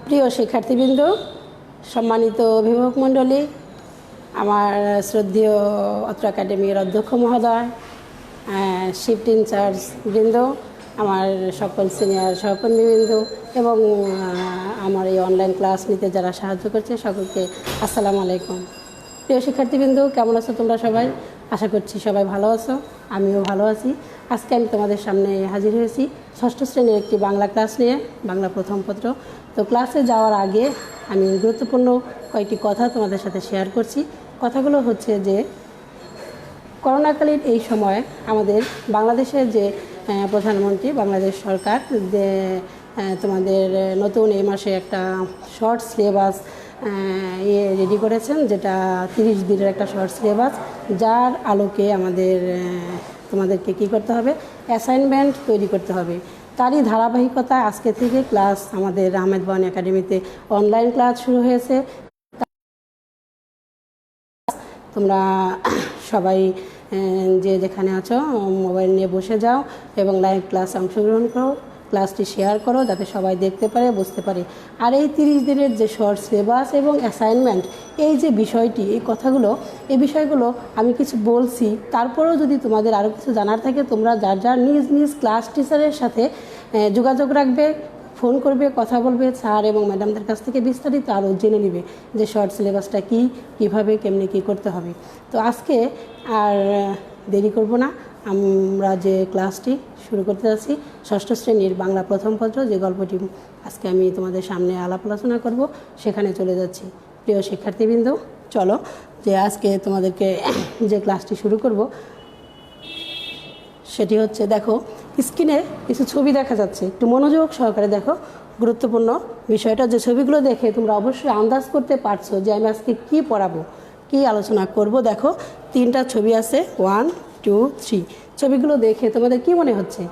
প্রিয় শিক্ষার্থীবৃন্দ, সম্মানিত অভিভাবক মণ্ডলী, আমার শ্রদ্ধেয় অত্র একাডেমির অধ্যক্ষ মহোদয়, শিফট ইনচার্জ বৃন্দ, আমার সকল সিনিয়র সহকর্মীবৃন্দ এবং আমার এই অনলাইন ক্লাস নিতে যারা সাহায্য করছে সকলকে আসসালামু আলাইকুম। প্রিয় শিক্ষার্থীবৃন্দ, কেমন আছো তোমরা সবাই? আশা করছি সবাই ভালো আছো, আমিও ভালো আছি। আজকে আমি তোমাদের সামনে হাজির হয়েছি ষষ্ঠ শ্রেণীর একটি বাংলা ক্লাস নিয়ে, বাংলা প্রথম পত্র। তো ক্লাসে যাওয়ার আগে আমি গুরুত্বপূর্ণ কয়েকটি কথা তোমাদের সাথে শেয়ার করছি। কথাগুলো হচ্ছে যে করোনাকালীন এই সময় আমাদের বাংলাদেশের যে প্রধানমন্ত্রী, বাংলাদেশ সরকার যে তোমাদের নতুন এই মাসে একটা শর্ট সিলেবাস রেডি করেছেন, যেটা 30 দিনের একটা শর্ট সিলেবাস, যার আলোকে আমাদের তোমাদেরকে কী করতে হবে, অ্যাসাইনমেন্ট তৈরি করতে হবে। তারই ধারাবাহিকতা আজকে থেকে ক্লাস আমাদের আহমেদ বাওয়ানী একাডেমিতে অনলাইন ক্লাস শুরু হয়েছে। তোমরা সবাই যে যেখানে আছো মোবাইল নিয়ে বসে যাও এবং লাইভ ক্লাসে অংশগ্রহণ করো, ক্লাসটি শেয়ার করো যাতে সবাই দেখতে পারে, বুঝতে পারে। আর এই 30 দিনের যে শর্ট সিলেবাস এবং অ্যাসাইনমেন্ট, এই যে বিষয়টি, এই কথাগুলো, এই বিষয়গুলো আমি কিছু বলছি, তারপরেও যদি তোমাদের আরও কিছু জানার থাকে তোমরা যার যার নিজ নিজ ক্লাস টিচারের সাথে যোগাযোগ রাখবে, ফোন করবে, কথা বলবে, স্যার এবং ম্যাডামদের কাছ থেকে বিস্তারিত আরও জেনে নিবে যে শর্ট সিলেবাসটা কী, কীভাবে কেমনি কী করতে হবে। তো আজকে আর দেরি করব না, আমরা যে ক্লাসটি শুরু করতে যাচ্ছি ষষ্ঠ শ্রেণীর বাংলা প্রথম পত্র, যে গল্পটি আজকে আমি তোমাদের সামনে আলাপ আলোচনা করব, সেখানে চলে যাচ্ছি। প্রিয় শিক্ষার্থীবৃন্দ, চলো যে আজকে তোমাদেরকে যে ক্লাসটি শুরু করব সেটি হচ্ছে, দেখো স্ক্রিনে কিছু ছবি দেখা যাচ্ছে, একটু মনোযোগ সহকারে দেখো। গুরুত্বপূর্ণ বিষয়টা, যে ছবিগুলো দেখে তোমরা অবশ্যই আন্দাজ করতে পারছো যে আমি আজকে কী পড়াবো, কী আলোচনা করব। দেখো 3টা ছবি আছে, 1, 2, 3। ছবিগুলো দেখে তোমাদের কি মনে হচ্ছে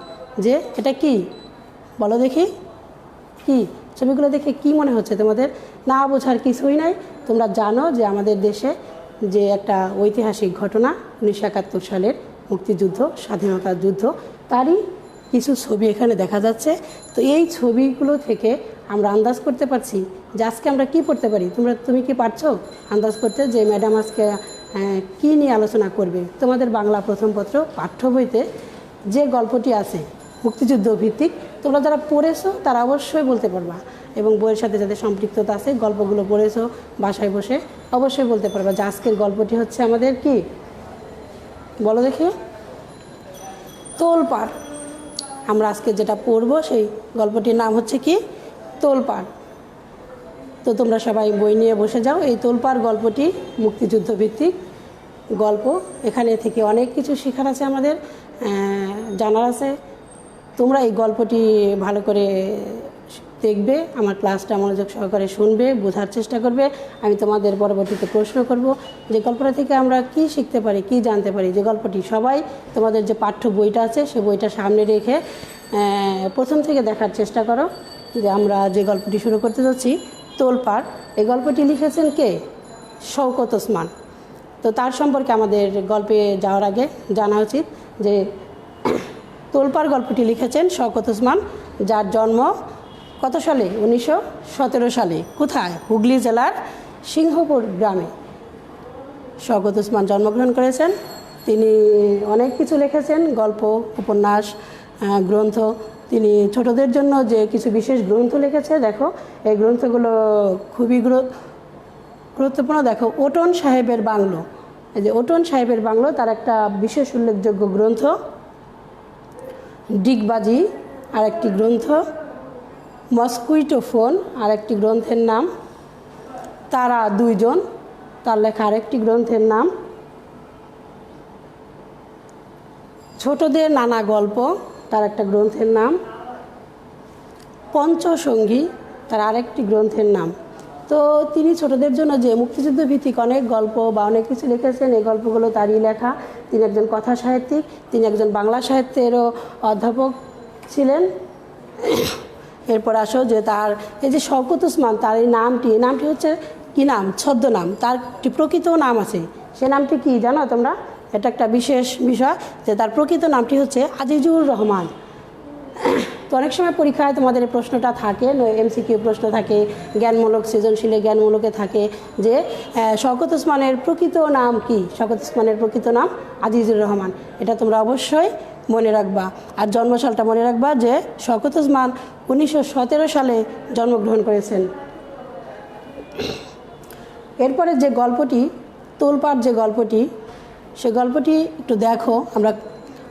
যে এটা কি? বলো দেখি, কি ছবিগুলো দেখে কি মনে হচ্ছে তোমাদের? না বোঝার কিছুই নাই। তোমরা জানো যে আমাদের দেশে যে একটা ঐতিহাসিক ঘটনা 1971 সালের মুক্তিযুদ্ধ, স্বাধীনতার যুদ্ধ, তারই কিছু ছবি এখানে দেখা যাচ্ছে। তো এই ছবিগুলো থেকে আমরা আন্দাজ করতে পারছি যে আজকে আমরা কি পড়তে পারি। তুমি কি পারছো আন্দাজ করতে যে ম্যাডাম আজকে কী নিয়ে আলোচনা করবে? তোমাদের বাংলা প্রথম পত্র পাঠ্য বইতে যে গল্পটি আছে মুক্তিযুদ্ধ ভিত্তিক, তোমরা যারা পড়েছো তারা অবশ্যই বলতে পারবা, এবং বইয়ের সাথে যাদের সম্পৃক্ততা আছে, গল্পগুলো পড়েছো বাসায় বসে, অবশ্যই বলতে পারবা যে আজকের গল্পটি হচ্ছে আমাদের কি, বলো দেখি, তোলপাড়। আমরা আজকে যেটা পড়ব সেই গল্পটির নাম হচ্ছে কি, তোলপাড়। তো তোমরা সবাই বই নিয়ে বসে যাও। এই তোলপাড় গল্পটি মুক্তিযুদ্ধ ভিত্তিক গল্প, এখানে থেকে অনেক কিছু শেখার আছে, আমাদের জানার আছে। তোমরা এই গল্পটি ভালো করে দেখবে, আমার ক্লাসটা মনোযোগ সহকারে শুনবে, বোঝার চেষ্টা করবে। আমি তোমাদের পরবর্তীতে প্রশ্ন করব যে গল্পটা থেকে আমরা কি শিখতে পারি, কি জানতে পারি। যে গল্পটি সবাই তোমাদের যে পাঠ্য বইটা আছে সে বইটা সামনে রেখে প্রথম থেকে দেখার চেষ্টা করো। যে আমরা যে গল্পটি শুরু করতে যাচ্ছি, তোলপাড়, এই গল্পটি লিখেছেন কে? শওকত ওসমান। তো তার সম্পর্কে আমাদের গল্পে যাওয়ার আগে জানা উচিত যে তোলপাড় গল্পটি লিখেছেন শওকত ওসমান, যার জন্ম কত সালে? 1917 সালে। কোথায়? হুগলি জেলার সিংহপুর গ্রামে শওকত ওসমান জন্মগ্রহণ করেছেন। তিনি অনেক কিছু লিখেছেন, গল্প, উপন্যাস, গ্রন্থ। তিনি ছোটদের জন্য যে কিছু বিশেষ গ্রন্থ লিখেছে, দেখো এই গ্রন্থগুলো খুবই গুরুত্বপূর্ণ। দেখো ওটন সাহেবের বাংলো, এই যে ওটন সাহেবের বাংলো, তার একটা বিশেষ উল্লেখযোগ্য গ্রন্থ। ডিগবাজি আর একটি গ্রন্থ, মস্কুইটো ফোন আর একটি গ্রন্থের নাম, তারা দুইজন, তার লেখা আরেকটি গ্রন্থের নাম ছোটদের নানা গল্প, তার একটা গ্রন্থের নাম পঞ্চসঙ্গী, তার আরেকটি গ্রন্থের নাম। তো তিনি ছোটদের জন্য যে মুক্তিযুদ্ধ ভিত্তিক অনেক গল্প বা অনেক কিছু লিখেছেন, এই গল্পগুলো তারই লেখা। তিনি একজন কথা সাহিত্যিক, তিনি একজন বাংলা সাহিত্যেরও অধ্যাপক ছিলেন। এরপর আসো যে তার এই যে শওকত ওসমান, তার এই নামটি হচ্ছে কি নাম? ছদ্মনাম। তার একটি প্রকৃত নাম আছে, সে নামটি কি জানো তোমরা? এটা একটা বিশেষ বিষয় যে তার প্রকৃত নামটি হচ্ছে আজিজুর রহমান। তো অনেক সময় পরীক্ষায় তোমাদের এই প্রশ্নটা থাকে, এমসিকিউ প্রশ্ন থাকে, জ্ঞানমূলক সৃজনশীলে জ্ঞানমূলকে থাকে যে শওকত ওসমানের প্রকৃত নাম কি। শওকত ওসমানের প্রকৃত নাম আজিজুর রহমান। এটা তোমরা অবশ্যই মনে রাখবা। আর জন্মসালটা মনে রাখবা যে শওকত ওসমান 1917 সালে জন্মগ্রহণ করেছেন। এরপরে যে গল্পটি, তোলপাড় যে গল্পটি, সে গল্পটি একটু দেখো, আমরা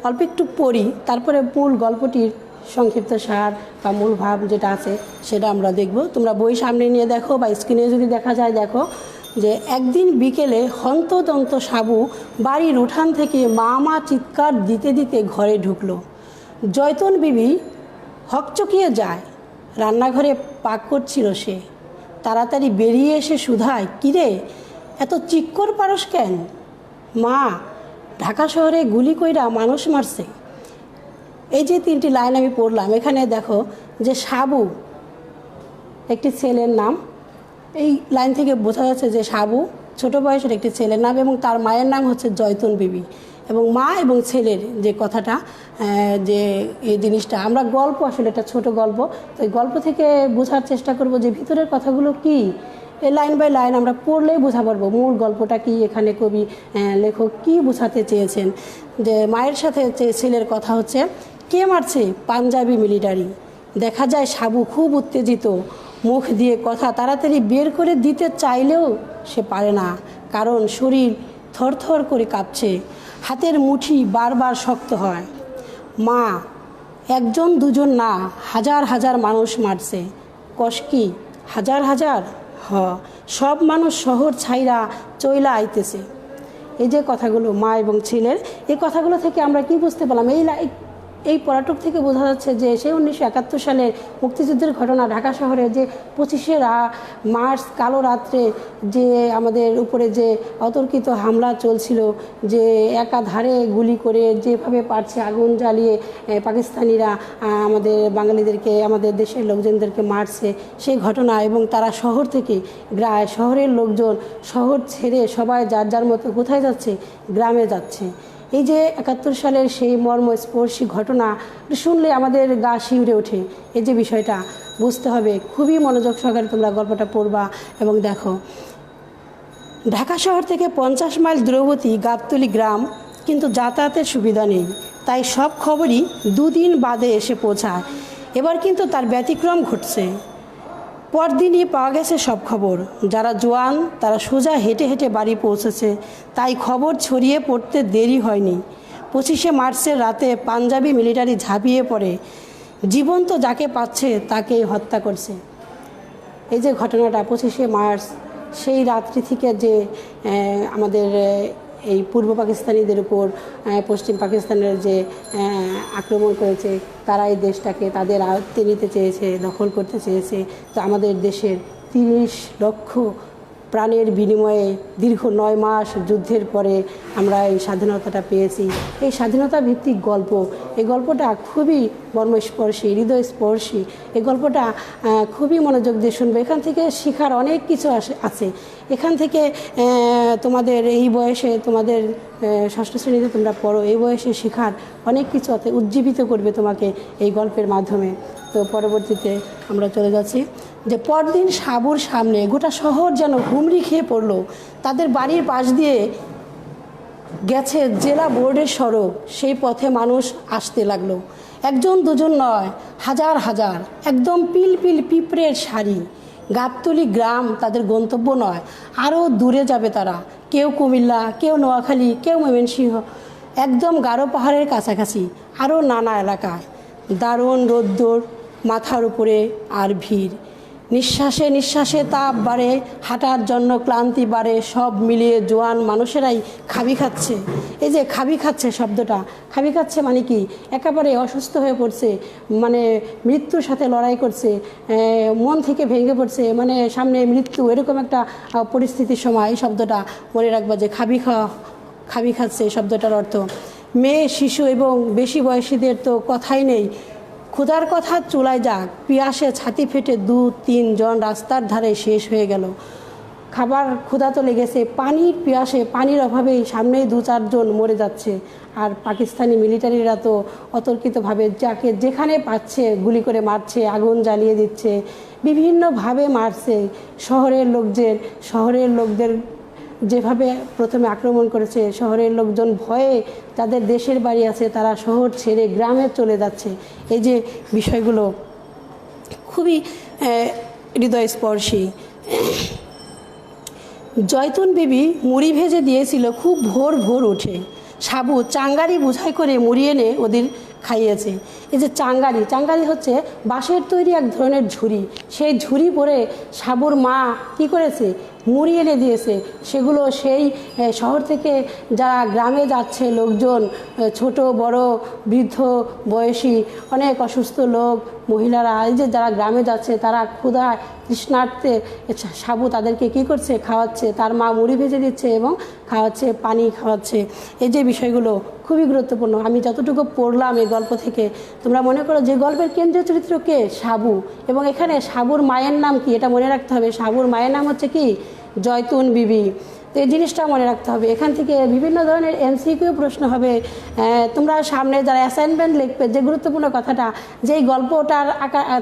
অল্প একটু পড়ি, তারপরে মূল গল্পটির সংক্ষিপ্ত সার বা মূল ভাব যেটা আছে সেটা আমরা দেখব। তোমরা বই সামনে নিয়ে দেখো বা স্ক্রিনে যদি দেখা যায় দেখো যে একদিন বিকেলে হন্তদন্ত সাবু বাড়ির উঠান থেকে মা মা চিৎকার দিতে দিতে ঘরে ঢুকলো। জয়তন বিবি হকচকিয়ে যায়, রান্নাঘরে পাক করছিল সে। তাড়াতাড়ি বেরিয়ে এসে শুধায়, কিরে এত চিক্কর পারস কেন? মা, ঢাকা শহরে গুলি কইরা মানুষ মারছে। এই যে 3টি লাইন আমি পড়লাম, এখানে দেখো যে সাবু একটি ছেলের নাম। এই লাইন থেকে বোঝা যাচ্ছে যে সাবু ছোট বয়সের একটি ছেলের নাম এবং তার মায়ের নাম হচ্ছে জয়তুন বিবি। এবং মা এবং ছেলের যে কথাটা, যে এই জিনিসটা আমরা গল্প, আসলে এটা ছোট গল্প, তো এই গল্প থেকে বোঝার চেষ্টা করব যে ভিতরের কথাগুলো কি। এই লাইন বাই লাইন আমরা পড়লেই বোঝা পারবো মূল গল্পটা কি, এখানে কবি লেখক কি বোঝাতে চেয়েছেন। যে মায়ের সাথে ছেলের কথা হচ্ছে, কে মারছে? পাঞ্জাবি মিলিটারি। দেখা যায় সাবু খুব উত্তেজিত, মুখ দিয়ে কথা তাড়াতাড়ি বের করে দিতে চাইলেও সে পারে না, কারণ শরীর থরথর করে কাঁপছে, হাতের মুঠি বারবার শক্ত হয়। মা, একজন দুজন না, হাজার হাজার মানুষ মারছে। কস কি হাজার হাজার? সব মানুষ শহর ছাইরা চইলা আইতেছে। এই যে কথাগুলো মা এবং ছেলের, এই কথাগুলো থেকে আমরা কি বুঝতে পারলাম? এই পড়াটুক থেকে বোঝা যাচ্ছে যে সে 1971 সালের মুক্তিযুদ্ধের ঘটনা, ঢাকা শহরে যে 25শে মার্চ কালো রাত্রে যে আমাদের উপরে যে অতর্কিত হামলা চলছিল, যে একাধারে গুলি করে যেভাবে পারছে আগুন জ্বালিয়ে পাকিস্তানিরা আমাদের বাঙালিদেরকে, আমাদের দেশের লোকজনদেরকে মারছে, সেই ঘটনা। এবং তারা শহর থেকে শহরের লোকজন শহর ছেড়ে সবাই যার যার মতো কোথায় যাচ্ছে? গ্রামে যাচ্ছে। এই যে 71 সালের সেই মর্মস্পর্শী ঘটনা শুনলে আমাদের গা শিউরে ওঠে। এই যে বিষয়টা বুঝতে হবে, খুবই মনোযোগ সহকারে তোমরা গল্পটা পড়বা এবং দেখো। ঢাকা শহর থেকে 50 মাইল দূরবর্তী গাবতলী গ্রাম, কিন্তু যাতায়াতের সুবিধা নেই, তাই সব খবরই 2 দিন বাদে এসে পৌঁছায়। এবার কিন্তু তার ব্যতিক্রম ঘটছে। পরদিনই পাওয়া গেছে সব খবর। যারা জোয়ান তারা সোজা হেঁটে হেঁটে বাড়ি পৌঁছেছে, তাই খবর ছড়িয়ে পড়তে দেরি হয়নি। 25শে মার্চের রাতে পাঞ্জাবি মিলিটারি ঝাঁপিয়ে পড়ে, জীবন্ত যাকে পাচ্ছে তাকেই হত্যা করছে। এই যে ঘটনাটা 25শে মার্চ, সেই রাত্রি থেকে যে আমাদের এই পূর্ব পাকিস্তানিদের উপর পশ্চিম পাকিস্তানের যে আক্রমণ করেছে, তারা এই দেশটাকে তাদের আয়ত্তে নিতে চেয়েছে, দখল করতে চেয়েছে। তো আমাদের দেশের 30 লক্ষ প্রাণের বিনিময়ে দীর্ঘ 9 মাস যুদ্ধের পরে আমরা এই স্বাধীনতাটা পেয়েছি। এই স্বাধীনতা ভিত্তিক গল্প, এই গল্পটা খুবই মর্মস্পর্শী, হৃদয়স্পর্শী। এই গল্পটা খুবই মনোযোগ দিয়ে শুনবে। এখান থেকে শেখার অনেক কিছু আছে। এখান থেকে তোমাদের এই বয়সে, তোমাদের 6ষ্ঠ শ্রেণীতে তোমরা পড়ো, এই বয়সে শেখার অনেক কিছু আছে, উজ্জীবিত করবে তোমাকে এই গল্পের মাধ্যমে। তো পরবর্তীতে আমরা চলে যাচ্ছি যে পরদিন সাবুর সামনে গোটা শহর যেন হুমড়ি খেয়ে পড়লো। তাদের বাড়ির পাশ দিয়ে গেছে জেলা বোর্ডের সড়ক, সেই পথে মানুষ আসতে লাগলো। একজন দুজন নয়, হাজার হাজার, একদম পিলপিল পিঁপড়ের সারি। গাবতলী গ্রাম তাদের গন্তব্য নয়, আরও দূরে যাবে তারা। কেউ কুমিল্লা, কেউ নোয়াখালী, কেউ ময়মনসিংহ, একদম গারো পাহাড়ের কাছাকাছি, আরও নানা এলাকায়। দারুণ রোদ্দুর মাথার উপরে আর ভিড়। নিঃশ্বাসে নিঃশ্বাসে তাপ বাড়ে, হাঁটার জন্য ক্লান্তি বাড়ে। সব মিলিয়ে জোয়ান মানুষেরাই খাবি খাচ্ছে। এই যে খাবি খাচ্ছে শব্দটা, খাবি খাচ্ছে মানে কি? একেবারে অসুস্থ হয়ে পড়ছে, মানে মৃত্যুর সাথে লড়াই করছে, মন থেকে ভেঙে পড়ছে, মানে সামনে মৃত্যু, এরকম একটা পরিস্থিতির সময় এই শব্দটা মনে রাখবা যে খাবি খাচ্ছে এই শব্দটার অর্থ। মেয়ে, শিশু এবং বেশি বয়সীদের তো কথাই নেই। ক্ষুধার কথা চুলায় যাক, পিয়াসে ছাতি ফেটে 2-3 জন রাস্তার ধারে শেষ হয়ে গেল। খাবার ক্ষুধার্ত লেগেছে, পানির পিয়াসে, পানির অভাবেই সামনেই 2-4 জন মরে যাচ্ছে। আর পাকিস্তানি মিলিটারিরা তো অতর্কিতভাবে যাকে যেখানে পাচ্ছে গুলি করে মারছে, আগুন জ্বালিয়ে দিচ্ছে, বিভিন্নভাবে মারছে। শহরের লোকদের যেভাবে প্রথমে আক্রমণ করেছে, শহরের লোকজন ভয়ে যাদের দেশের বাড়ি আছে তারা শহর ছেড়ে গ্রামে চলে যাচ্ছে। এই যে বিষয়গুলো খুবই হৃদয়স্পর্শী। জয়তুন বিবি মুড়ি ভেজে দিয়েছিল খুব ভোর ভোর উঠে। সাবু চাঙ্গারি বোঝাই করে মুড়ি এনে ওদের খাইয়েছে। এই যে চাঙ্গারি হচ্ছে বাঁশের তৈরি এক ধরনের ঝুড়ি। সেই ঝুড়ি পরে সাবুর মা কি করেছে, মুড়ি এনে দিয়েছে। সেগুলো সেই শহর থেকে যারা গ্রামে যাচ্ছে লোকজন, ছোট বড় বৃদ্ধ বয়সী অনেক অসুস্থ লোক, মহিলারা, এই যে যারা গ্রামে যাচ্ছে তারা ক্ষুধায় তৃষ্ণার্তে সাবু তাদেরকে কি করছে, খাওয়াচ্ছে। তার মা মুড়ি ভেজে দিচ্ছে এবং খাওয়াচ্ছে, পানি খাওয়াচ্ছে। এই যে বিষয়গুলো খুবই গুরুত্বপূর্ণ। আমি যতটুকু পড়লাম এই গল্প থেকে, তোমরা মনে করো যে গল্পের কেন্দ্রীয় চরিত্র কে, সাবু। এবং এখানে সাবুর মায়ের নাম কি এটা মনে রাখতে হবে। সাবুর মায়ের নাম হচ্ছে কি, জয়তুন বিবি। তো এই জিনিসটা মনে রাখতে হবে। এখান থেকে বিভিন্ন ধরনের এমসিকিউ প্রশ্ন হবে। তোমরা সামনে যারা অ্যাসাইনমেন্ট লিখবে, যে গুরুত্বপূর্ণ কথাটা, যেই গল্পটার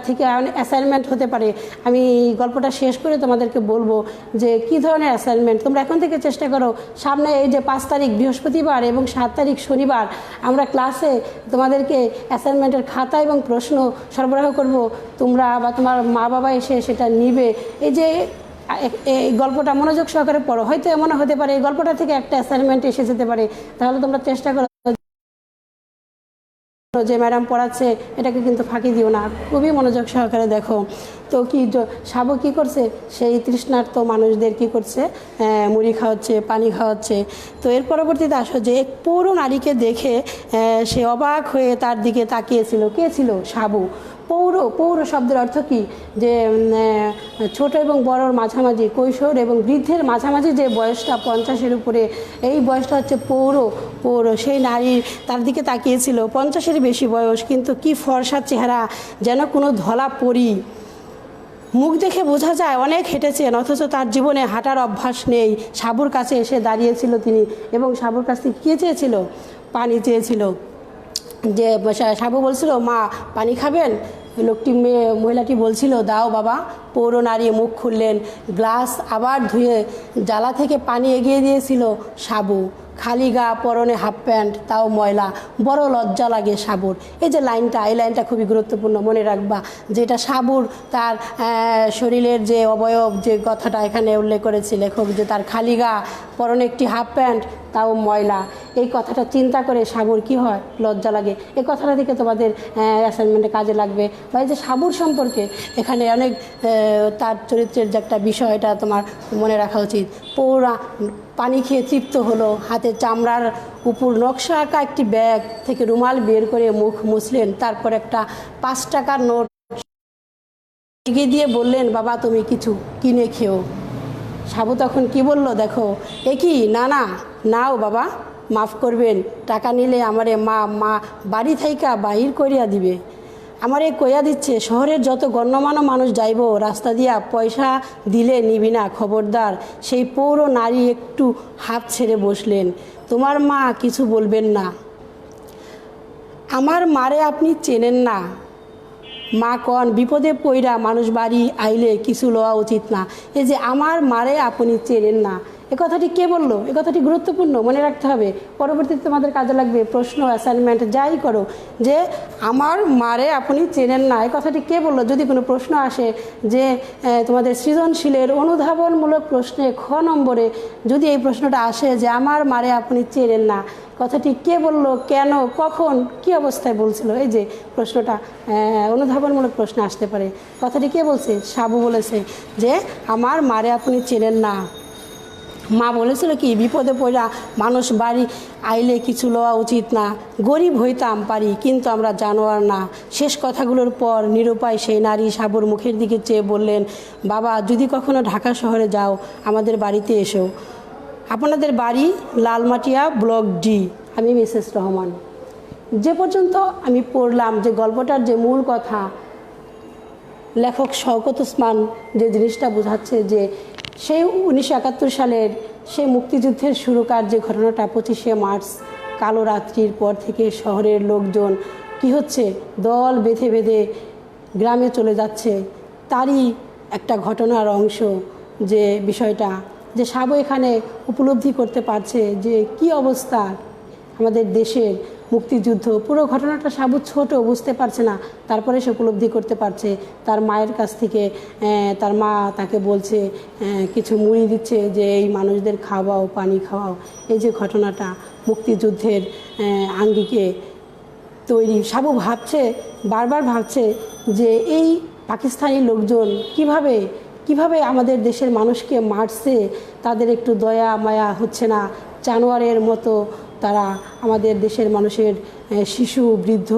থেকে অ্যাসাইনমেন্ট হতে পারে, আমি গল্পটা শেষ করে তোমাদেরকে বলবো যে কি ধরনের অ্যাসাইনমেন্ট। তোমরা এখন থেকে চেষ্টা করো, সামনে এই যে 5 তারিখ বৃহস্পতিবার এবং 7 তারিখ শনিবার আমরা ক্লাসে তোমাদেরকে অ্যাসাইনমেন্টের খাতা এবং প্রশ্ন সরবরাহ করব। তোমরা বা তোমার মা বাবা এসে সেটা নিবে। এই যে এই গল্পটা মনোযোগ সহকারে পড়ো। হয়তো এমনও হতে পারে এই গল্পটা থেকে একটা অ্যাসাইনমেন্ট এসে যেতে পারে। তাহলে তোমরা চেষ্টা করো যে ম্যাডাম পড়াচ্ছে এটাকে কিন্তু ফাঁকি দিও না, খুবই মনোযোগ সহকারে দেখো। তো কি সাবু কী করছে, সেই তৃষ্ণার্ত মানুষদের কি করছে, মুড়ি খাওয়াচ্ছে, পানি খাওয়াচ্ছে। তো এর পরবর্তীতে আসো যে এক পৌর নারীকে দেখে সে অবাক হয়ে তার দিকে তাকিয়েছিল। কে ছিল, সাবু। পৌর শব্দের অর্থ কি, যে ছোট এবং বড়র মাঝামাঝি, কৈশোর এবং বৃদ্ধের মাঝামাঝি যে বয়সটা 50-এর উপরে, এই বয়সটা হচ্ছে পৌর। সেই নারী তার দিকে তাকিয়েছিল, 50-এর বেশি বয়স, কিন্তু কি ফর্সা চেহারা, যেন কোনো ধলা পরী। মুখ দেখে বোঝা যায় অনেক হেঁটেছেন, অথচ তার জীবনে হাঁটার অভ্যাস নেই। সাবুর কাছে এসে দাঁড়িয়েছিল তিনি এবং সাবুর কাছ থেকে কী চেয়েছিল, পানি চেয়েছিল। যে সাবু বলছিল, মা পানি খাবেন? মহিলাটি বলছিল, দাও বাবা। পৌর নারী মুখ খুললেন, গ্লাস আবার ধুয়ে জ্বালা থেকে পানি এগিয়ে দিয়েছিল সাবু। খালি গা, পরনে হাফ প্যান্ট, তাও ময়লা। বড় লজ্জা লাগে সাবুর। এই যে লাইনটা, এই লাইনটা খুবই গুরুত্বপূর্ণ, মনে রাখবা। যেটা সাবুর তার শরীরের যে অবয়ব, যে কথাটা এখানে উল্লেখ করেছে লেখক, যে তার খালি গা, পরনে একটি হাফ প্যান্ট, তাও ময়লা। এই কথাটা চিন্তা করে সাবুর কি হয়, লজ্জা লাগে। এই কথাটা থেকে তোমাদের অ্যাসাইনমেন্টে কাজে লাগবে। বা এই যে সাবুর সম্পর্কে এখানে অনেক তার চরিত্রের যে একটা বিষয়, এটা তোমার মনে রাখা উচিত। পৌরা পানি খেয়ে তৃপ্ত হলো, হাতে চামড়ার উপর নকশা আঁকা একটি ব্যাগ থেকে রুমাল বের করে মুখ মুছলেন। তারপর একটা 5 টাকার নোট এগিয়ে দিয়ে বললেন, বাবা তুমি কিছু কিনে খেও। সাবু তখন কি বলল, দেখো এ কি, না নাও বাবা, মাফ করবেন, টাকা নিলে আমারে মা বাড়ি থাইকা বাহির করিয়া দিবে। আমারে কইয়া দিচ্ছে, শহরের যত গণ্যমান্য মানুষ যাইব রাস্তা দিয়া, পয়সা দিলে নিবি না, খবরদার। সেই পৌর নারী একটু হাত ছেড়ে বসলেন। তোমার মা কিছু বলবেন না? আমার মারে আপনি চেনেন না? মা কন, বিপদে পইরা মানুষ বাড়ি আইলে কিছু লওয়া উচিত না। এই যে আমার মারে আপনি চেনেন না, এ কথাটি কে বললো? এ কথাটি গুরুত্বপূর্ণ, মনে রাখতে হবে। পরবর্তীতে তোমাদের কাজে লাগবে, প্রশ্ন, অ্যাসাইনমেন্ট যাই করো, যে আমার মারে আপনি চেনেন না, এই কথাটি কে বললো? যদি কোনো প্রশ্ন আসে যে তোমাদের সৃজনশীলের অনুধাবনমূলক প্রশ্নে খ নম্বরে যদি এই প্রশ্নটা আসে যে আমার মারে আপনি চেনেন না, কথাটি কে বলল, কেন, কখন, কি অবস্থায় বলছিল, এই যে প্রশ্নটা অনুধাবনমূলক প্রশ্ন আসতে পারে। কথাটি কে বলছে? সাবু বলেছে যে আমার মারে আপনি চেনেন না। মা বলেছিল কি, বিপদে পড়া মানুষ বাড়ি আইলে কিছু লওয়া উচিত না, গরিব হইতাম পারি কিন্তু আমরা জানোয়ার না। শেষ কথাগুলোর পর নিরুপায় সেই নারী সাবুর মুখের দিকে চেয়ে বললেন, বাবা যদি কখনো ঢাকা শহরে যাও আমাদের বাড়িতে এসো। আপনাদের বাড়ি লালমাটিয়া ব্লক ডি। আমি মিসেস রহমান। যে পর্যন্ত আমি পড়লাম, যে গল্পটার যে মূল কথা, লেখক শওকত ওসমান যে জিনিসটা বোঝাচ্ছে যে সেই 1971 সালের সেই মুক্তিযুদ্ধের শুরুকার যে ঘটনাটা 25শে মার্চ কালো রাত্রির পর থেকে শহরের লোকজন কি হচ্ছে দল বেঁধে বেঁধে গ্রামে চলে যাচ্ছে, তারই একটা ঘটনার অংশ যে বিষয়টা যে সাবু এখানে উপলব্ধি করতে পারছে যে কি অবস্থা আমাদের দেশের মুক্তিযুদ্ধ। পুরো ঘটনাটা সাবু ছোট, বুঝতে পারছে না, তারপরে সে উপলব্ধি করতে পারছে। তার মায়ের কাছ থেকে তার মা তাকে বলছে, কিছু মুড়ি দিচ্ছে যে এই মানুষদের খাওয়াও, পানি খাওয়াও। এই যে ঘটনাটা মুক্তিযুদ্ধের আঙ্গিকে তৈরি। সাবু ভাবছে, বারবার ভাবছে যে এই পাকিস্তানি লোকজন কিভাবে আমাদের দেশের মানুষকে মারছে, তাদের একটু দয়া মায়া হচ্ছে না, জানোয়ারের মতো তারা আমাদের দেশের মানুষের শিশু, বৃদ্ধ,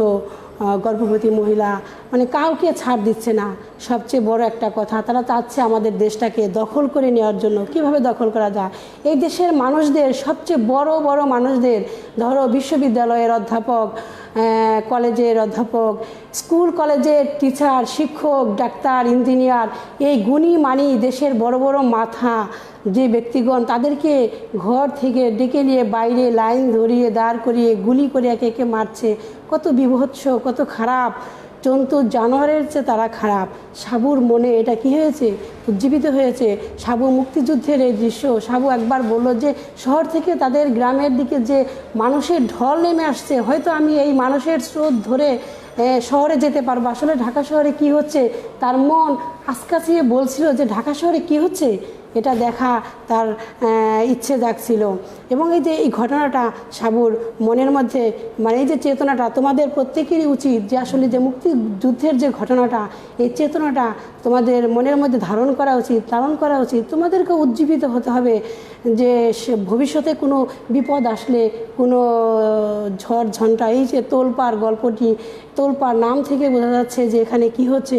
গর্ভবতী মহিলা মানে কাউকে ছাড় দিচ্ছে না। সবচেয়ে বড় একটা কথা, তারা চাচ্ছে আমাদের দেশটাকে দখল করে নেওয়ার জন্য। কিভাবে দখল করা যায়? এই দেশের মানুষদের, সবচেয়ে বড় বড় মানুষদের, ধরো বিশ্ববিদ্যালয়ের অধ্যাপক, কলেজের অধ্যাপক, স্কুল কলেজের টিচার, শিক্ষক, ডাক্তার, ইঞ্জিনিয়ার, এই গুণী মানি দেশের বড় বড় মাথা যে ব্যক্তিগণ, তাদেরকে ঘর থেকে ডেকে নিয়ে বাইরে লাইন ধরিয়ে দাঁড় করিয়ে গুলি করে একে একে মারছে। কত বিভৎস, কত খারাপ, জন্তু জানোয়ারের চেয়ে তারা খারাপ। সাবুর মনে এটা কি হয়েছে? উজ্জীবিত হয়েছে। সাবু মুক্তিযুদ্ধের এই দৃশ্য, সাবু একবার বলল যে শহর থেকে তাদের গ্রামের দিকে যে মানুষের ঢল নেমে আসছে, হয়তো আমি এই মানুষের স্রোত ধরে শহরে যেতে পারবো। আসলে ঢাকা শহরে কি হচ্ছে তার মন আজকাছিয়ে বলছিল যে ঢাকা শহরে কি হচ্ছে এটা দেখা তার ইচ্ছে জাগছিল। এবং এই যে এই ঘটনাটা সাবুর মনের মধ্যে, মানে এই যে চেতনাটা, তোমাদের প্রত্যেকেরই উচিত যে আসলে যে মুক্তিযুদ্ধের যে ঘটনাটা, এই চেতনাটা তোমাদের মনের মধ্যে ধারণ করা উচিত, লালন করা উচিত। তোমাদেরকে উজ্জীবিত হতে হবে যে ভবিষ্যতে কোনো বিপদ আসলে, কোনো ঝড় ঝঞ্ঝা, এই যে তোলপাড় গল্পটি, তোলপাড় নাম থেকে বোঝা যাচ্ছে যে এখানে কি হচ্ছে,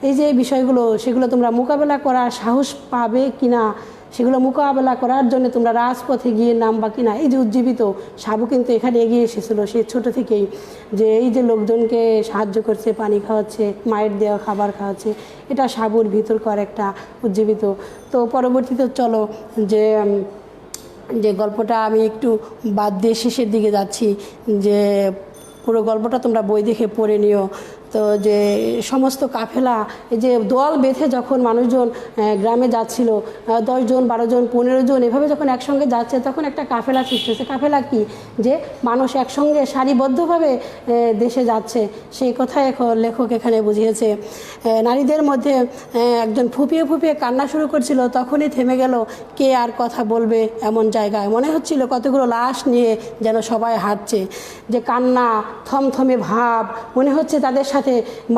এই যে বিষয়গুলো, সেগুলো তোমরা মোকাবেলা করার সাহস পাবে কিনা, সেগুলো মোকাবেলা করার জন্য তোমরা রাজপথে গিয়ে নামবা কিনা। এই যে উজ্জীবিত, সাবু কিন্তু এখানে এগিয়ে এসেছিলো সে ছোট থেকেই, যে এই যে লোকজনকে সাহায্য করছে, পানি খাওয়াচ্ছে, মায়ের দেওয়া খাবার খাওয়াচ্ছে, এটা সাবুর ভিতরকার একটা উজ্জীবিত। তো পরবর্তীতে চলো যে যে গল্পটা আমি একটু বাদ দিয়ে শেষের দিকে যাচ্ছি, যে পুরো গল্পটা তোমরা বই দেখে পড়ে নিও। তো যে সমস্ত কাফেলা, এই যে দল বেঁধে যখন মানুষজন গ্রামে যাচ্ছিল, 10 জন 12 জন 15 জন এভাবে যখন একসঙ্গে যাচ্ছে, তখন একটা কাফেলা সৃষ্টি হচ্ছে। কাফেলা কি? যে মানুষ একসঙ্গে সারিবদ্ধভাবে দেশে যাচ্ছে, সেই কথাই এখন লেখক এখানে বুঝিয়েছে। নারীদের মধ্যে একজন ফুপিয়ে ফুপিয়ে কান্না শুরু করছিল, তখনই থেমে গেল। কে আর কথা বলবে এমন জায়গায়? মনে হচ্ছিল কতগুলো লাশ নিয়ে যেন সবাই হাঁটছে, যে কান্না, থমথমে ভাব, মনে হচ্ছে তাদের সাথে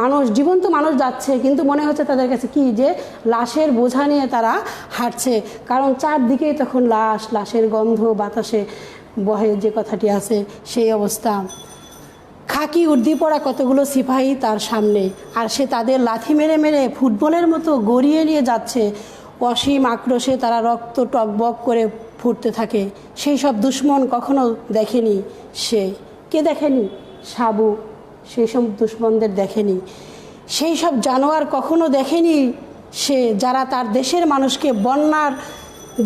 মানুষ, জীবন্ত মানুষ যাচ্ছে, কিন্তু মনে হচ্ছে তাদের কাছে কি যে লাশের বোঝা নিয়ে তারা হাঁটছে। কারণ চারদিকেই তখন লাশ, লাশের গন্ধ বাতাসে বহে, যে কথাটি আছে সেই অবস্থা। খাকি উর্দি পরা কতগুলো সিপাহী তার সামনে, আর সে তাদের লাথি মেরে মেরে ফুটবলের মতো গড়িয়ে নিয়ে যাচ্ছে। অসীম আক্রোশে তারা রক্ত টকবক করে ফুটতে থাকে। সেই সব দুশ্মন কখনো দেখেনি সে। কে দেখেনি? সাবু সেই সব দুশ্মনদের দেখেনি। সেই সব জানোয়ার কখনো দেখেনি সে, যারা তার দেশের মানুষকে বন্যার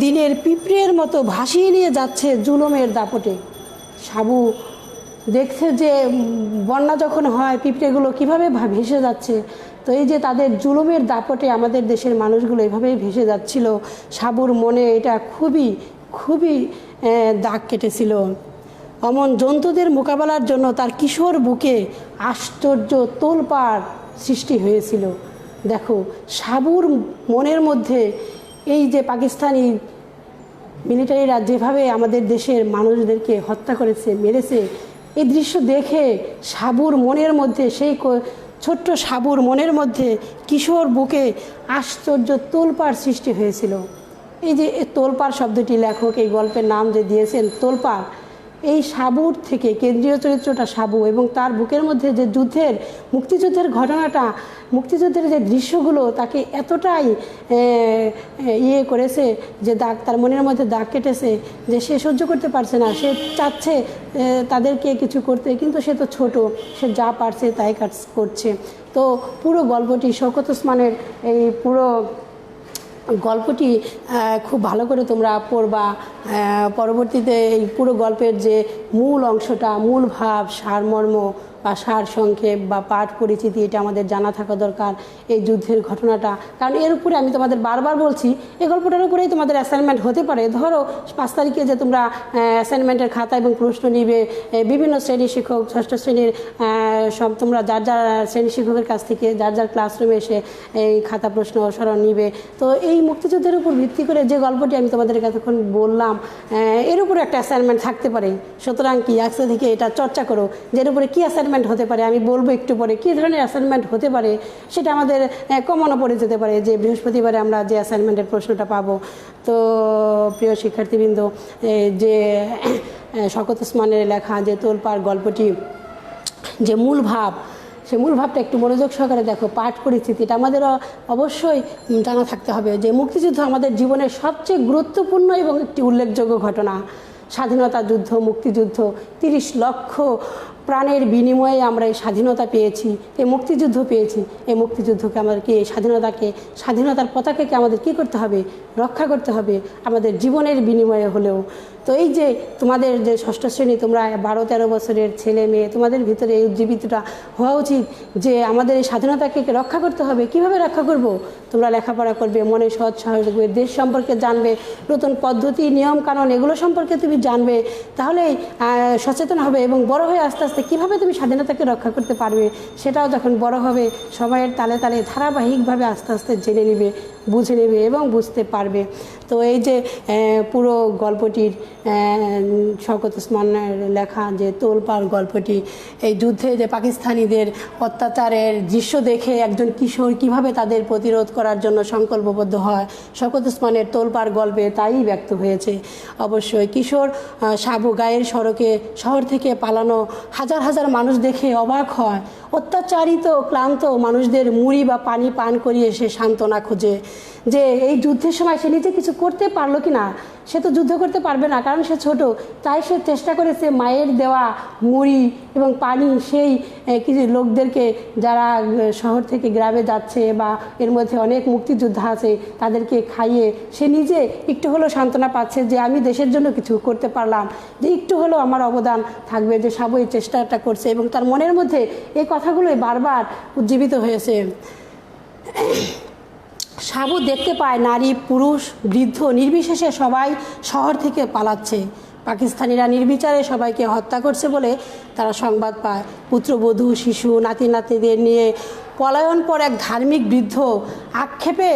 দিনের পিঁপড়ের মতো ভাসিয়ে নিয়ে যাচ্ছে জুলুমের দাপটে। সাবু দেখছে যে বন্যা যখন হয় পিঁপড়েগুলো কীভাবে ভেসে যাচ্ছে। তো এই যে তাদের জুলুমের দাপটে আমাদের দেশের মানুষগুলো এভাবেই ভেসে যাচ্ছিল। সাবুর মনে এটা খুবই খুবই দাগ কেটেছিল। অমন জন্তুদের মোকাবেলার জন্য তার কিশোর বুকে আশ্চর্য তোলপাড় সৃষ্টি হয়েছিল। দেখো সাবুর মনের মধ্যে এই যে পাকিস্তানি মিলিটারিরা যেভাবে আমাদের দেশের মানুষদেরকে হত্যা করেছে, মেরেছে, এই দৃশ্য দেখে সাবুর মনের মধ্যে, সেই ছোট্ট সাবুর মনের মধ্যে কিশোর বুকে আশ্চর্য তোলপাড় সৃষ্টি হয়েছিল। এই যে তোলপাড় শব্দটি লেখক এই গল্পের নাম যে দিয়েছেন তোলপাড়, এই সাবুর থেকে কেন্দ্রীয় চরিত্রটা সাবু, এবং তার বুকের মধ্যে যে মুক্তিযুদ্ধের ঘটনাটা, মুক্তিযুদ্ধের যে দৃশ্যগুলো তাকে এতটাই করেছে যে তার মনের মধ্যে দাগ কেটেছে, যে সে সহ্য করতে পারছে না। সে চাচ্ছে তাদেরকে কিছু করতে, কিন্তু সে তো ছোট, সে যা পারছে তাই করছে। তো পুরো গল্পটি শওকত ওসমানের এই পুরো গল্পটি খুব ভালো করে তোমরা পড়বা। পরবর্তীতে এই পুরো গল্পের যে মূল অংশটা, মূল ভাব, সারমর্ম বা সার সংক্ষেপ বা পাঠ পরিচিতি, এটা আমাদের জানা থাকা দরকার। এই যুদ্ধের ঘটনাটা, কারণ এর উপরে আমি তোমাদের বারবার বলছি, এই গল্পটার উপরেই তোমাদের অ্যাসাইনমেন্ট হতে পারে। ধরো 5 তারিখে যে তোমরা অ্যাসাইনমেন্টের খাতা এবং প্রশ্ন নিবে, বিভিন্ন শ্রেণী শিক্ষক, ষষ্ঠ শ্রেণীর সব তোমরা যার যার শ্রেণী শিক্ষকের কাছ থেকে যার যার ক্লাসরুমে এসে এই খাতা প্রশ্ন স্মরণ নিবে। তো এই মুক্তিযুদ্ধের উপর ভিত্তি করে যে গল্পটি আমি তোমাদের এতক্ষণ বললাম, এর উপরে একটা অ্যাসাইনমেন্ট থাকতে পারে। সুতরাং কি আজকে থেকে এটা চর্চা করো যে এর উপরে কী অ্যাসাইনমেন্ট হতে পারে। আমি বলবো একটু পরে কী ধরনের অ্যাসাইনমেন্ট হতে পারে, সেটা আমাদের কমনও পড়ে যেতে পারে যে বৃহস্পতিবারে আমরা যে অ্যাসাইনমেন্টের প্রশ্নটা পাবো। তো প্রিয় শিক্ষার্থীবৃন্দ, যে শওকত ওসমানের লেখা যে তোলপাড় গল্পটি, যে মূল ভাব, সে মূল ভাবটা একটু মনোযোগ সহকারে দেখো। পাঠ পরিস্থিতি এটা আমাদের অবশ্যই জানা থাকতে হবে যে মুক্তিযুদ্ধ আমাদের জীবনের সবচেয়ে গুরুত্বপূর্ণ এবং একটি উল্লেখযোগ্য ঘটনা। স্বাধীনতা যুদ্ধ, মুক্তিযুদ্ধ, 30 লক্ষ প্রাণের বিনিময়ে আমরা এই স্বাধীনতা পেয়েছি, এই মুক্তিযুদ্ধ পেয়েছি। এই মুক্তিযুদ্ধকে আমাদেরকে, এই স্বাধীনতাকে, স্বাধীনতার পতাকাকে আমাদের কী করতে হবে? রক্ষা করতে হবে, আমাদের জীবনের বিনিময়ে হলেও। তো এই যে তোমাদের যে ষষ্ঠ শ্রেণী, তোমরা 12-13 বছরের ছেলে মেয়ে, তোমাদের ভিতরে এই উজ্জীবিতটা হওয়া উচিত যে আমাদের এই স্বাধীনতাকে রক্ষা করতে হবে। কিভাবে রক্ষা করব? তোমরা লেখাপড়া করবে, মনে সৎ সাহস দেখবে, দেশ সম্পর্কে জানবে, নতুন পদ্ধতি, নিয়ম কানুন এগুলো সম্পর্কে তুমি জানবে, তাহলেই সচেতন হবে এবং বড় হয়ে আস্তে আস্তে কীভাবে তুমি স্বাধীনতাকে রক্ষা করতে পারবে সেটাও যখন বড় হবে সময়ের তালে তালে ধারাবাহিকভাবে আস্তে আস্তে জেনে নেবে, বুঝে নেবে এবং বুঝতে পারবে। তো এই যে পুরো গল্পটির শওকত ওসমানের লেখা যে তোলপাড় গল্পটি, এই যুদ্ধে যে পাকিস্তানিদের অত্যাচারের দৃশ্য দেখে একজন কিশোর কিভাবে তাদের প্রতিরোধ করার জন্য সংকল্পবদ্ধ হয়, শওকত ওসমানের তোলপাড় গল্পে তাই ব্যক্ত হয়েছে। অবশ্যই কিশোর সাবু গায়ের সড়কে শহর থেকে পালানো হাজার হাজার মানুষ দেখে অবাক হয়। অত্যাচারিত ক্লান্ত মানুষদের মুড়ি বা পানি পান করিয়ে সে সান্ত্বনা খোঁজে যে এই যুদ্ধের সময় সে নিজে কিছু করতে পারলো কি না। সে তো যুদ্ধ করতে পারবে না, কারণ সে ছোট। তাই সে চেষ্টা করেছে মায়ের দেওয়া মুড়ি এবং পানি সেই কিছু লোকদেরকে, যারা শহর থেকে গ্রামে যাচ্ছে বা এর মধ্যে অনেক মুক্তিযোদ্ধা আছে, তাদেরকে খাইয়ে সে নিজে একটু হলেও সান্ত্বনা পাচ্ছে যে আমি দেশের জন্য কিছু করতে পারলাম, যে একটু হলেও আমার অবদান থাকবে, যে সাবু এই চেষ্টাটা করছে এবং তার মনের মধ্যে এই কথাগুলোই বারবার উজ্জীবিত হয়েছে। সাবু দেখতে পায় নারী, পুরুষ, বৃদ্ধ নির্বিশেষে সবাই শহর থেকে পালাচ্ছে। পাকিস্তানিরা নির্বিচারে সবাইকে হত্যা করছে বলে তারা সংবাদ পায়। পুত্রবধূ, শিশু, নাতি নাতনিদের নিয়ে পলায়ন পর এক ধার্মিক বৃদ্ধ আক্ষেপে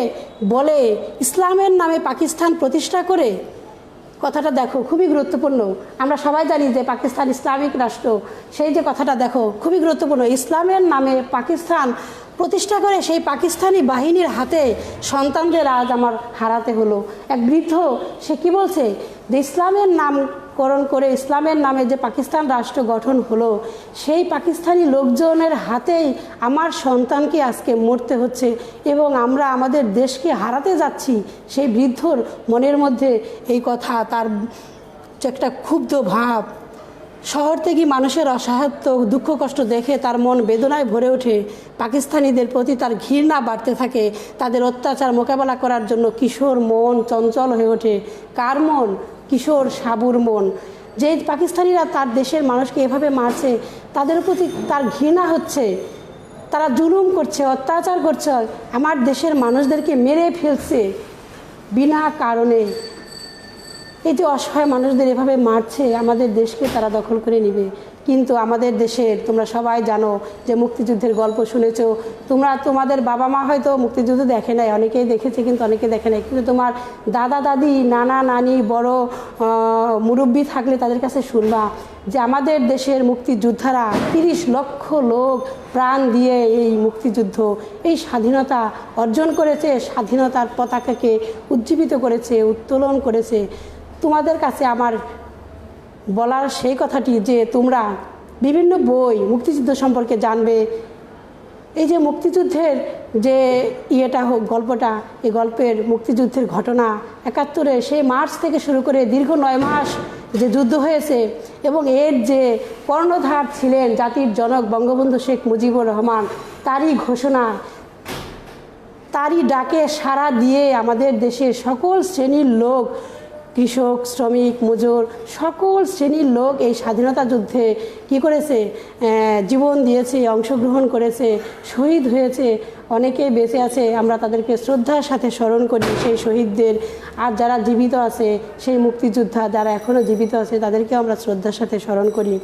বলে, ইসলামের নামে পাকিস্তান প্রতিষ্ঠা করে। কথাটা দেখো, খুবই গুরুত্বপূর্ণ। আমরা সবাই জানি যে পাকিস্তান ইসলামিক রাষ্ট্র, সেই যে কথাটা দেখো খুবই গুরুত্বপূর্ণ। ইসলামের নামে পাকিস্তান প্রতিষ্ঠা করে সেই পাকিস্তানি বাহিনীর হাতে সন্তানদের আজ আমার হারাতে হলো। এক বৃদ্ধ সে কি বলছে, যে ইসলামের নামকরণ করে ইসলামের নামে যে পাকিস্তান রাষ্ট্র গঠন হলো, সেই পাকিস্তানি লোকজনের হাতেই আমার সন্তানকে আজকে মরতে হচ্ছে এবং আমরা আমাদের দেশকে হারাতে যাচ্ছি। সেই বৃদ্ধর মনের মধ্যে এই কথা, তার একটা ক্ষুব্ধ ভাব। শহর থেকে মানুষের অসহায়ত্ব, দুঃখ কষ্ট দেখে তার মন বেদনায় ভরে ওঠে। পাকিস্তানিদের প্রতি তার ঘৃণা বাড়তে থাকে। তাদের অত্যাচার মোকাবেলা করার জন্য কিশোর মন চঞ্চল হয়ে ওঠে। কার মন? কিশোর সাবুর মন। যে পাকিস্তানিরা তার দেশের মানুষকে এভাবে মারছে, তাদের প্রতি তার ঘৃণা হচ্ছে। তারা জুলুম করছে, অত্যাচার করছে, আমার দেশের মানুষদেরকে মেরে ফেলছে বিনা কারণে। এই যে অসহায় মানুষদের এভাবে মারছে, আমাদের দেশকে তারা দখল করে নেবে। কিন্তু আমাদের দেশের, তোমরা সবাই জানো যে মুক্তিযুদ্ধের গল্প শুনেছো, তোমাদের বাবা মা হয়তো মুক্তিযুদ্ধ দেখে নাই, অনেকেই দেখেছে কিন্তু অনেকে দেখে নাই। কিন্তু তোমার দাদা দাদি, নানা নানি, বড় মুরব্বী থাকলে তাদের কাছে শুনবা যে আমাদের দেশের মুক্তিযোদ্ধারা 30 লক্ষ লোক প্রাণ দিয়ে এই মুক্তিযুদ্ধ, এই স্বাধীনতা অর্জন করেছে, স্বাধীনতার পতাকাকে উজ্জীবিত করেছে, উত্তোলন করেছে। তোমাদের কাছে আমার বলার সেই কথাটি যে তোমরা বিভিন্ন বই মুক্তিযুদ্ধ সম্পর্কে জানবে। এই যে মুক্তিযুদ্ধের যে গল্পটা, এই গল্পের মুক্তিযুদ্ধের ঘটনা 71-এ সেই মার্চ থেকে শুরু করে দীর্ঘ 9 মাস যে যুদ্ধ হয়েছে এবং এর যে কর্ণধার ছিলেন জাতির জনক বঙ্গবন্ধু শেখ মুজিবুর রহমান, তারই ঘোষণা তারই ডাকে সাড়া দিয়ে আমাদের দেশের সকল শ্রেণীর লোক, কৃষক, শ্রমিক, মজুর, সকল শ্রেণীর লোক এই স্বাধীনতা যুদ্ধে কী করেছে, জীবন দিয়েছে, অংশগ্রহণ করেছে, শহীদ হয়েছে, অনেকে বেঁচে আছে। আমরা তাদেরকে শ্রদ্ধার সাথে স্মরণ করি, সেই শহীদদের। আর যারা জীবিত আছে, সেই মুক্তিযোদ্ধা যারা এখনও জীবিত আছে, তাদেরকেও আমরা শ্রদ্ধার সাথে স্মরণ করি।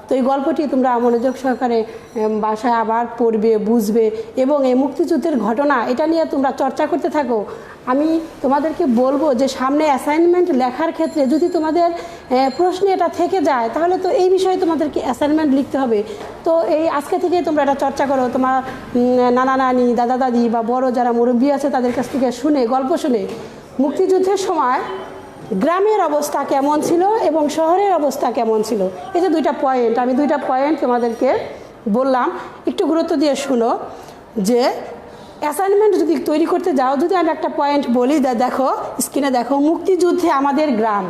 তো এই গল্পটি তোমরা মনোযোগ সহকারে বাসায় আবার পড়বে, বুঝবে, এবং এই মুক্তিযুদ্ধের ঘটনা এটা নিয়ে তোমরা চর্চা করতে থাকো। আমি তোমাদেরকে বলবো যে সামনে অ্যাসাইনমেন্ট লেখার ক্ষেত্রে যদি তোমাদের প্রশ্নে এটা থেকে যায়, তাহলে তো এই বিষয়ে তোমাদেরকে অ্যাসাইনমেন্ট লিখতে হবে। তো এই আজকে থেকেই তোমরা এটা চর্চা করো, তোমার নানা নানি, দাদা দাদি বা বড় যারা মুরব্বী আছে তাদের কাছ থেকে শুনে, গল্প শুনে, মুক্তিযুদ্ধের সময় গ্রামের অবস্থা কেমন ছিল এবং শহরের অবস্থা কেমন ছিল। এই যে দুইটা পয়েন্ট, আমি দুইটা পয়েন্ট তোমাদেরকে বললাম, একটু গুরুত্ব দিয়ে শুনো। যে অ্যাসাইনমেন্ট যদি তৈরি করতে যাও, যদি আমি একটা পয়েন্ট বলি, দেখো স্ক্রিনে দেখো, মুক্তিযুদ্ধে আমাদের গ্রাম,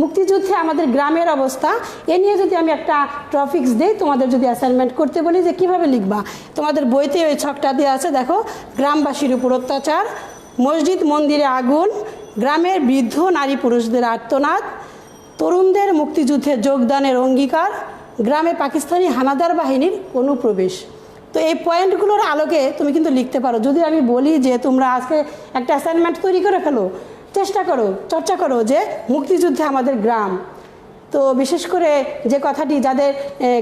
মুক্তিযুদ্ধে আমাদের গ্রামের অবস্থা, এ নিয়ে যদি আমি একটা টপিকস দিই, তোমাদের যদি অ্যাসাইনমেন্ট করতে বলি যে কীভাবে লিখবা, তোমাদের বইতে ওই ছকটা দেওয়া আছে, দেখো, গ্রামবাসীর উপর অত্যাচার, মসজিদ মন্দিরে আগুন, গ্রামের বৃদ্ধ নারী পুরুষদের আর্তনাদ, তরুণদের মুক্তিযুদ্ধে যোগদানের অঙ্গীকার, গ্রামে পাকিস্তানি হানাদার বাহিনীর অনুপ্রবেশ। তো এই পয়েন্টগুলোর আলোকে তুমি কিন্তু লিখতে পারো। যদি আমি বলি যে তোমরা আজকে একটা অ্যাসাইনমেন্ট তৈরি করে ফেলো, চেষ্টা করো, চর্চা করো যে মুক্তিযুদ্ধে আমাদের গ্রাম। তো বিশেষ করে যে কথাটি, যাদের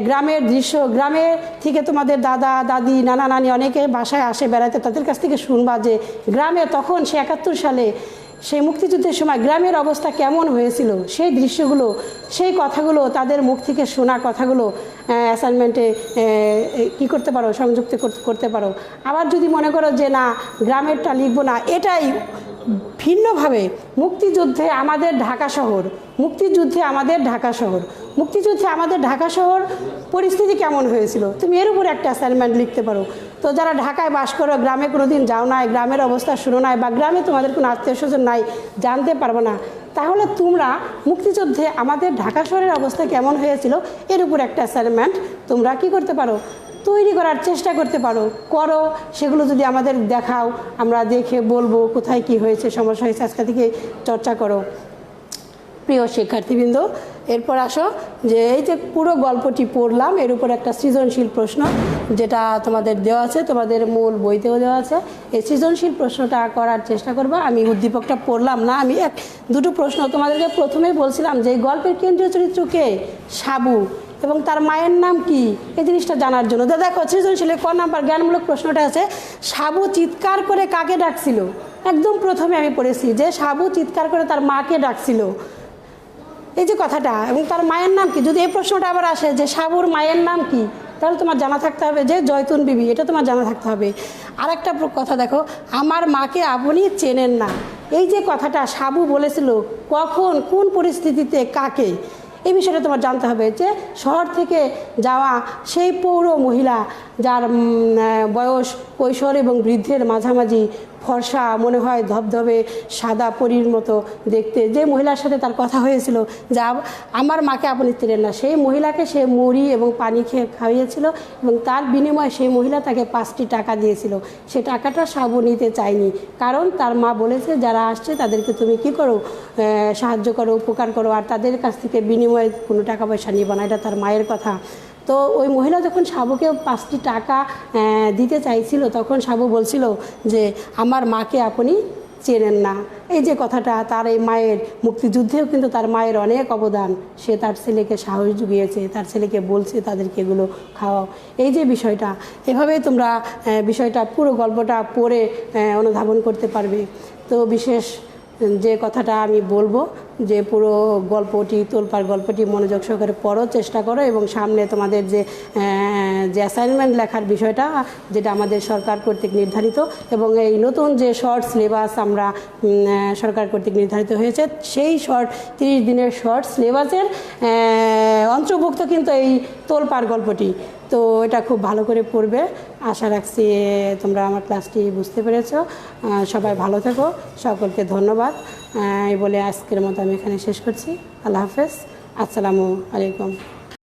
গ্রামের দৃশ্য, গ্রামের থেকে তোমাদের দাদা দাদি, নানা নানি অনেকে বাসায় আসে বেড়াতে, তাদের কাছ থেকে শুনবা যে গ্রামে তখন সে 71 সালে সেই মুক্তিযুদ্ধের সময় গ্রামের অবস্থা কেমন হয়েছিল, সেই দৃশ্যগুলো, সেই কথাগুলো, তাদের মুখ থেকে শোনা কথাগুলো অ্যাসাইনমেন্টে কী করতে পারো, সংযুক্ত করতে পারো। আবার যদি মনে করো যে না, গ্রামেরটা লিখবো না, এটাই ভিন্নভাবে মুক্তিযুদ্ধে আমাদের ঢাকা শহর, মুক্তিযুদ্ধে আমাদের ঢাকা শহর, মুক্তিযুদ্ধে আমাদের ঢাকা শহর পরিস্থিতি কেমন হয়েছিল, তুমি এর উপর একটা অ্যাসাইনমেন্ট লিখতে পারো। তো যারা ঢাকায় বাস করো, গ্রামে কোনো দিন যাও নাই, গ্রামের অবস্থা শুনো নাই, বা গ্রামে তোমাদের কোনো আত্মীয় স্বজন নাই, জানতে পারবো না, তাহলে তোমরা মুক্তিযুদ্ধে আমাদের ঢাকা শহরের অবস্থা কেমন হয়েছিল এর উপর একটা অ্যাসাইনমেন্ট তোমরা কী করতে পারো, তৈরি করার চেষ্টা করতে পারো, করো। সেগুলো যদি আমাদের দেখাও, আমরা দেখে বলবো কোথায় কি হয়েছে, সমস্যা হয়েছে, আজকে থেকে চর্চা করো। প্রিয় শিক্ষার্থীবৃন্দ, এরপর আসো যে এই যে পুরো গল্পটি পড়লাম, এর উপর একটা সৃজনশীল প্রশ্ন যেটা তোমাদের দেওয়া আছে, তোমাদের মূল বইতেও দেওয়া আছে। এই সৃজনশীল প্রশ্নটা করার চেষ্টা করবো। আমি উদ্দীপকটা পড়লাম না, আমি দুটো প্রশ্ন তোমাদেরকে প্রথমেই বলছিলাম যে এই গল্পের কেন্দ্রীয় চরিত্র কে, সাবু, এবং তার মায়ের নাম কি, এই জিনিসটা জানার জন্য। দেখো সৃজনশীলের ক নাম্বার জ্ঞানমূলক প্রশ্নটা আছে, সাবু চিৎকার করে কাকে ডাকছিল। একদম প্রথমে আমি পড়েছি যে সাবু চিৎকার করে তার মাকে ডাকছিল, এই যে কথাটা, এবং তার মায়ের নাম কি। যদি এই প্রশ্নটা আবার আসে যে সাবুর মায়ের নাম কি, তাহলে তোমার জানা থাকতে হবে যে জয়তুন বিবি, এটা তোমার জানা থাকতে হবে। আরেকটা কথা দেখো, আমার মাকে আপনি চেনেন না, এই যে কথাটা সাবু বলেছিল, কখন, কোন পরিস্থিতিতে, কাকে, এই বিষয়টা তোমার জানতে হবে। যে শহর থেকে যাওয়া সেই পৌর মহিলা, যার বয়স কৈশোর এবং বৃদ্ধের মাঝামাঝি, ফর্সা, মনে হয় ধবধবে সাদা পরীর মতো দেখতে, যে মহিলার সাথে তার কথা হয়েছিল, যা আমার মাকে আপনি চেনেন না, সেই মহিলাকে সে মুড়ি এবং পানি খাইয়েছিল, এবং তার বিনিময়ে সেই মহিলা তাকে 5টি টাকা দিয়েছিল। সে টাকাটা সাবু নিতে চায়নি, কারণ তার মা বলেছে যারা আসছে তাদেরকে তুমি কি করো, সাহায্য করো, উপকার করো, আর তাদের কাছ থেকে বিনিময়ে কোনো টাকা পয়সা নিবা না, এটা তার মায়ের কথা। তো ওই মহিলা যখন সাবুকে 5টি টাকা দিতে চাইছিল, তখন সাবু বলছিল যে আমার মাকে আপনি চেনেন না। এই যে কথাটা, তার এই মায়ের, মুক্তিযুদ্ধেও কিন্তু তার মায়ের অনেক অবদান, সে তার ছেলেকে সাহস জুগিয়েছে, তার ছেলেকে বলছে তাদেরকে এগুলো খাওয়াও, এই যে বিষয়টা, এভাবেই তোমরা বিষয়টা পুরো গল্পটা পড়ে অনুধাবন করতে পারবে। তো বিশেষ যে কথাটা আমি বলবো যে পুরো গল্পটি, তোলপাড় গল্পটি মনোযোগ সহকারে পড়ো, চেষ্টা করো, এবং সামনে তোমাদের যে অ্যাসাইনমেন্ট লেখার বিষয়টা, যেটা আমাদের সরকার কর্তৃক নির্ধারিত, এবং এই নতুন যে শর্ট সিলেবাস আমরা সরকার কর্তৃক নির্ধারিত হয়েছে, সেই 30 দিনের শর্ট সিলেবাসের অন্তর্ভুক্ত কিন্তু এই তোলপাড় গল্পটি। তো এটা খুব ভালো করে পড়বে, আশা রাখছি তোমরা আমার ক্লাসটি বুঝতে পেরেছ। সবাই ভালো থেকো, সকলকে ধন্যবাদ এই বলে আজকের মতো আমি এখানে শেষ করছি। আল্লাহ হাফেজ, আসসালামু আলাইকুম।